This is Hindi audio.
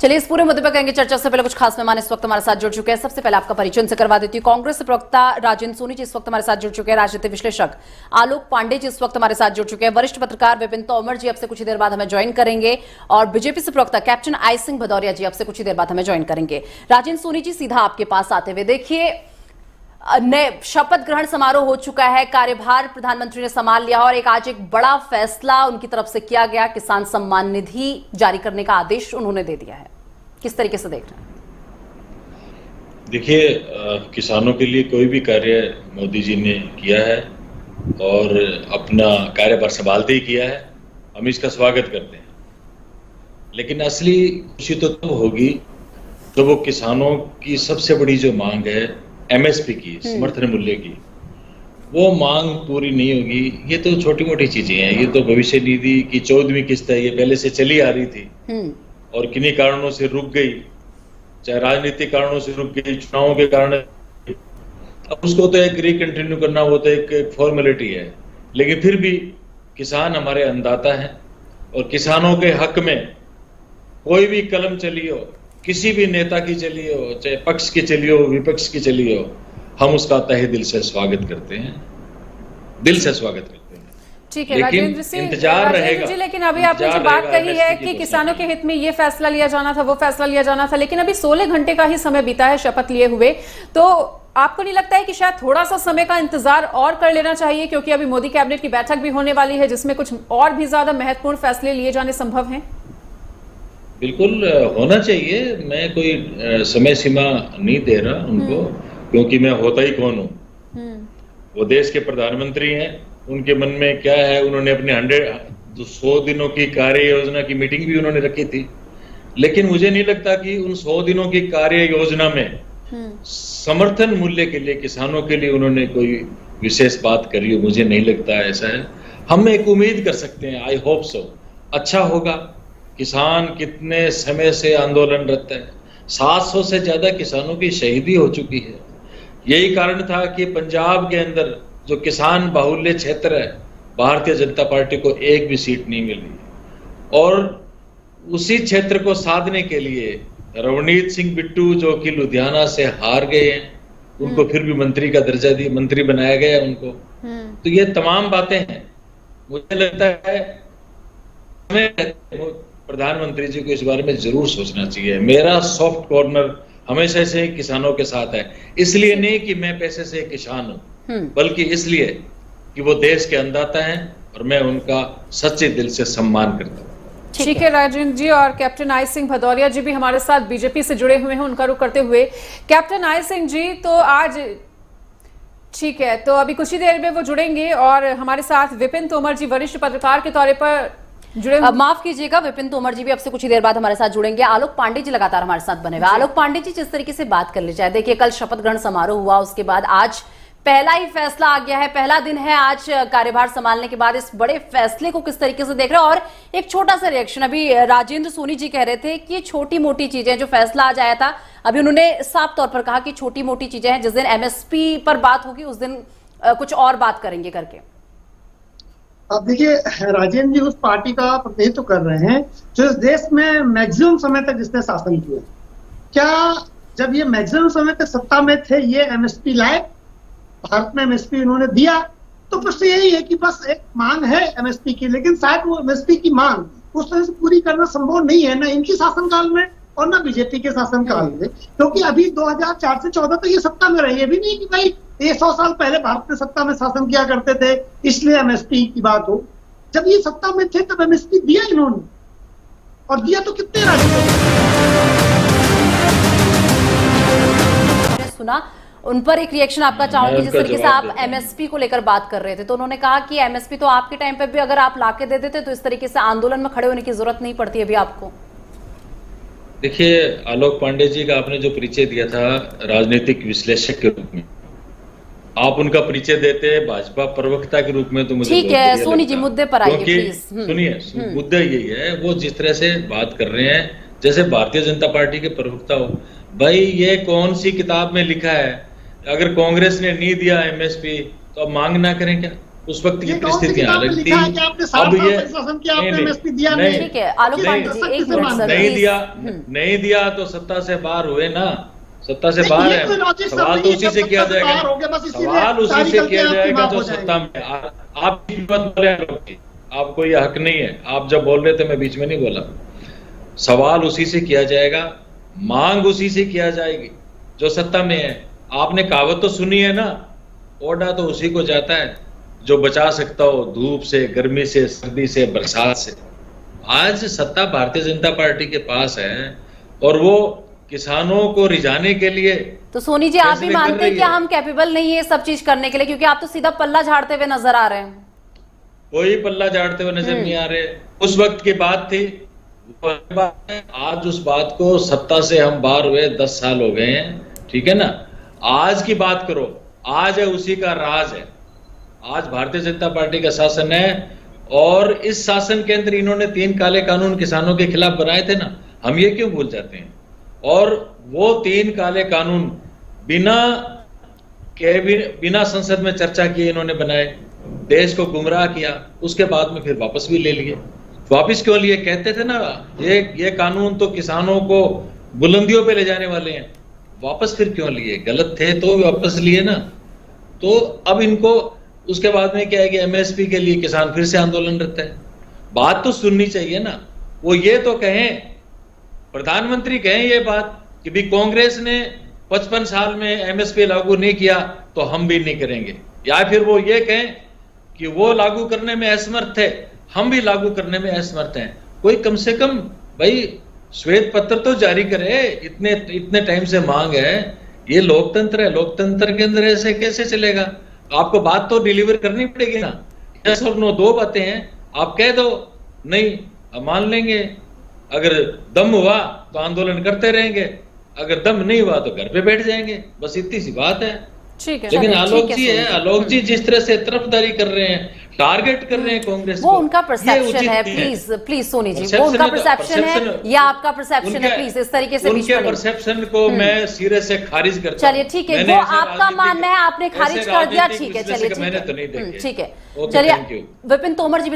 चलिए इस पूरे मुद्दे पर करेंगे चर्चा। से पहले कुछ खास मेहमान इस वक्त हमारे साथ जुड़ चुके हैं। सबसे पहले आपका परिचय उनसे करवा देती हूँ। कांग्रेस प्रवक्ता राजेंद्र सोनी जी इस वक्त हमारे साथ जुड़ चुके हैं। राजनीतिक विश्लेषक आलोक पांडे जी इस वक्त हमारे साथ जुड़ चुके हैं। वरिष्ठ पत्रकार विपिन तोमर जी अब से कुछ ही देर बाद हमें ज्वाइन करेंगे और बीजेपी से प्रवक्ता कैप्टन आई सिंह भदौरिया जी अब से कुछ ही देर बाद हमें ज्वाइन करेंगे। राजेंद्र सोनी जी, सीधा आपके पास आते हुए, देखिए नए शपथ ग्रहण समारोह हो चुका है, कार्यभार प्रधानमंत्री ने संभाल लिया और आज एक बड़ा फैसला उनकी तरफ से किया गया, किसान सम्मान निधि जारी करने का आदेश उन्होंने दे दिया है। किस तरीके से देख रहे हैं? देखिए, किसानों के लिए कोई भी कार्य मोदी जी ने किया है और अपना कार्यभार संभालते ही किया है, हम इसका स्वागत करते हैं। लेकिन असली खुशी तो तब होगी जब वो किसानों की सबसे बड़ी जो मांग है एमएसपी की, समर्थन मूल्य की, वो मांग पूरी नहीं होगी। ये तो छोटी मोटी चीजें हैं, ये तो भविष्य निधि की 14वीं किस्त है, ये पहले से चली आ रही थी और किन्हीं कारणों से रुक गई, चाहे राजनीतिक कारणों से रुक गई, चुनावों के कारण। अब उसको तो एक रिकंटिन्यू करना, वो तो एक फॉर्मेलिटी है। लेकिन फिर भी किसान हमारे अन्नदाता हैं और किसानों के हक में कोई भी कलम चली हो, किसी भी नेता की चली हो, चाहे पक्ष की चली हो, विपक्ष की चली हो, हम उसका तहे दिल से स्वागत करते हैं, दिल से स्वागत करते हैं। ठीक है राजेंद्र सिंह, इंतजार रहेगा जी। लेकिन अभी आपने जो बात कही है कि किसानों के हित में ये फैसला लिया जाना था, वो फैसला लिया जाना था, लेकिन अभी 16 घंटे का ही समय बीता है शपथ लिए हुए, तो आपको नहीं लगता है कि शायद थोड़ा सा समय का इंतजार और कर लेना चाहिए, क्योंकि अभी मोदी कैबिनेट की बैठक भी होने वाली है जिसमें कुछ और भी ज्यादा महत्वपूर्ण फैसले लिए जाने संभव हैं? बिल्कुल होना चाहिए। मैं कोई समय सीमा नहीं दे रहा उनको, क्योंकि मैं होता ही कौन हूँ। वो देश के प्रधानमंत्री हैं, उनके मन में क्या है, उन्होंने अपने 100 दिनों की कार्य योजना की मीटिंग भी उन्होंने रखी थी। लेकिन मुझे नहीं लगता कि उन 100 दिनों की कार्य योजना में समर्थन मूल्य के लिए, किसानों के लिए उन्होंने कोई विशेष बात करी हो। मुझे नहीं लगता ऐसा है। हम एक उम्मीद कर सकते हैं, आई होप सो, अच्छा होगा। किसान कितने समय से आंदोलनरत है, 700 से ज्यादा किसानों की शहीदी हो चुकी है। यही कारण था कि पंजाब के अंदर जो किसान बाहुल्य क्षेत्र है, भारतीय जनता पार्टी को एक भी सीट नहीं मिली और उसी क्षेत्र को साधने के लिए रवनीत सिंह बिट्टू, जो कि लुधियाना से हार गए हैं, उनको फिर भी मंत्री का दर्जा दिया, मंत्री बनाया गया उनको। तो ये तमाम बातें हैं। मुझे लगता है हमें प्रधानमंत्री जी को इस बारे में जरूर सोचना चाहिए। मेरा सॉफ्ट कॉर्नर हमेशा से किसानों के साथ है, इसलिए नहीं कि मैं पैसे से किसान हूं, बल्कि इसलिए कि वो देश के अन्नदाता हैं और मैं उनका सच्चे दिल से सम्मान करता हूं। ठीक है राजेंद्र जी, और कैप्टन आई सिंह भदौरिया जी भी हमारे साथ बीजेपी से जुड़े हुए हैं, उनका रुख करते हुए कैप्टन आई सिंह जी, तो आज ठीक है, तो अभी कुछ ही देर में वो जुड़ेंगे और हमारे साथ विपिन तोमर जी वरिष्ठ पत्रकार के तौर पर जुड़े। माफ कीजिएगा, विपिन तोमर जी भी अब से कुछ ही देर बाद हमारे साथ जुड़ेंगे। आलोक पांडे जी लगातार हमारे साथ बने हुए। आलोक पांडे जी, जिस तरीके से बात कर ली जाए, देखिए कल शपथ ग्रहण समारोह हुआ, उसके बाद आज पहला ही फैसला आ गया है, पहला दिन है आज कार्यभार संभालने के बाद। इस बड़े फैसले को किस तरीके से देख रहे हैं? और एक छोटा सा रिएक्शन, अभी राजेंद्र सोनी जी कह रहे थे कि ये छोटी मोटी चीजें, जो फैसला आज आया था, अभी उन्होंने साफ तौर पर कहा कि छोटी मोटी चीजें हैं, जिस दिन एमएसपी पर बात होगी उस दिन कुछ और बात करेंगे करके। अब देखिए, राजेंद्र जी उस पार्टी का प्रतिनिधित्व कर रहे हैं जो इस देश में मैक्सिमम समय तक जिसने शासन किया। क्या जब ये मैक्सिमम समय तक सत्ता में थे, ये एमएसपी लाए, भारत में एमएसपी उन्होंने दिया? तो प्रश्न यही है कि बस एक मांग है एमएसपी की, लेकिन शायद वो एमएसपी की मांग उस तरह से पूरी करना संभव नहीं है, ना इनकी शासनकाल में और ना बीजेपी के शासनकाल में। क्योंकि अभी 2004 से 14 तक ये सत्ता में रही है। भी नहीं कि भाई ये 100 साल पहले भारत में सत्ता में शासन किया करते थे इसलिए एमएसपी की बात हो। जब ये सत्ता में थे तब एमएसपी दिया इन्होंने, और दिया तो कितने राज्यों ने सुना। उन पर एक रिएक्शन आपका चाहूंगी, जिस तरीके से आप एमएसपी को लेकर बात कर रहे थे, तो उन्होंने कहा कि एमएसपी तो आपके टाइम पे भी अगर आप लाके दे देते तो इस तरीके से आंदोलन में खड़े होने की जरूरत नहीं पड़ती अभी आपको। देखिए, आलोक पांडे जी का आपने जो परिचय दिया था राजनीतिक विश्लेषक के रूप में, आप उनका परिचय देते हैं भाजपा प्रवक्ता के रूप में, तो मुझे ठीक है। सोनी जी, मुद्दे पर आइए प्लीज। सुनिए, मुद्दा यही है, वो जिस तरह से बात कर रहे हैं जैसे भारतीय जनता पार्टी के प्रवक्ता हो। भाई, ये कौन सी किताब में लिखा है? अगर कांग्रेस ने नहीं दिया एमएसपी तो अब मांग ना करें क्या? उस वक्त की ये कौन सी परिस्थितियां किताब में अलग थी। लिखा है कि आपने 7 अब साल ये तक शासन किया, आपने नहीं, एमएसपी दिया नहीं, नहीं? ठीक है आलोक ये पांडे जी सत्य एक से मिनट मानते सर हैं। नहीं प्लीज। दिया, नहीं दिया तो सत्ता से बाहर हुए ना, सत्ता से बाहर ये है। कोई लॉजिक सवाल सब तो नहीं है उसी कि से अब किया सत्ता से जाएगा, बाहर हो गया, बस इसीलिए सवाल उसी सारी से गलतियां किया आपकी जाएगा माफ जो हो सत्ता जाएंगी। में। आप बीच में मत बोले आलोक जी, आपको ये हक नहीं है, आप जब बोल रहे थे मैं बीच में नहीं बोला। सवाल उसी से किया जाएगा, मांग उसी से किया जाएगी जो सत्ता में है। आपने कहावत तो सुनी है ना, ओडा तो उसी को जाता है जो बचा सकता हो धूप से, गर्मी से, सर्दी से, बरसात से। आज सत्ता भारतीय जनता पार्टी के पास है और वो किसानों को रिझाने के लिए तो सोनी जी आप भी फैसले कर मानते हैं रही कि है। हम कैपेबल नहीं है सब चीज करने के लिए, क्योंकि आप तो सीधा पल्ला झाड़ते हुए नजर आ रहे हैं। कोई पल्ला झाड़ते हुए नजर नहीं आ रहे। उस वक्त की बात थी, वो अलग बात है। आज उस बात को, सत्ता से हम बाहर हुए 10 साल हो गए हैं, ठीक है ना। आज की बात करो, आज है उसी का राज है। आज भारतीय जनता पार्टी का शासन है और इस शासन के अंदर इन्होंने 3 काले कानून किसानों के खिलाफ बनाए थे ना, हम ये क्यों भूल जाते हैं। और वो 3 काले कानून बिना संसद में चर्चा किए इन्होंने बनाए, देश को गुमराह किया, उसके बाद में फिर वापस भी ले लिए। वापस क्यों लिए? कहते थे ना ये कानून तो किसानों को बुलंदियों पे ले जाने वाले हैं, वापस फिर क्यों लिए? गलत थे तो वापस लिए ना। तो अब इनको उसके बाद में क्या है कि एमएसपी के लिए किसान फिर से आंदोलनरत है। बात तो सुननी चाहिए ना। वो ये तो कहें, प्रधानमंत्री कहें ये बात कि भी कांग्रेस ने 55 साल में एमएसपी लागू नहीं किया तो हम भी नहीं करेंगे, या फिर वो ये कहें कि वो लागू करने में असमर्थ थे, हम भी लागू करने में असमर्थ हैं। कोई कम से कम भाई श्वेत पत्र तो जारी करे। इतने टाइम से मांग है, ये लोकतंत्र है, लोकतंत्र के अंदर ऐसे कैसे चलेगा? आपको बात तो डिलीवर करनी पड़ेगी ना। यस और नो 2 बातें हैं, आप कह दो नहीं अब मान लेंगे, अगर दम हुआ तो आंदोलन करते रहेंगे, अगर दम नहीं हुआ तो घर पे बैठ जाएंगे, बस इतनी सी बात है। ठीक है। लेकिन चलिए, आलोक ठीक जी है, है, आलोक जी जिस तरह से तरफदारी कर रहे हैं, टारगेट कर रहे हैं कांग्रेस वो को, उनका ये परसेप्शन उचित है। नहीं प्लीज प्लीज सोनी जी, वो Perception उनका है तो- परसेप्शन है perception- या आपका परसेप्शन है, प्लीज इस तरीके से बीच उनके में नहीं। परसेप्शन को मैं सिरे से खारिज करता हूं। चलिए ठीक है, मैंने वो ऐसे आपका राजनीतिक- मानना है, आपने खारिज ऐसे कर दिया, राजनीतिक ठीक है। विश्लेषक चलिए मैंने ठीक तो नहीं है, देखे। ठीक है। ओके, चलिए थैंक यू। विपिन तोमर जी भी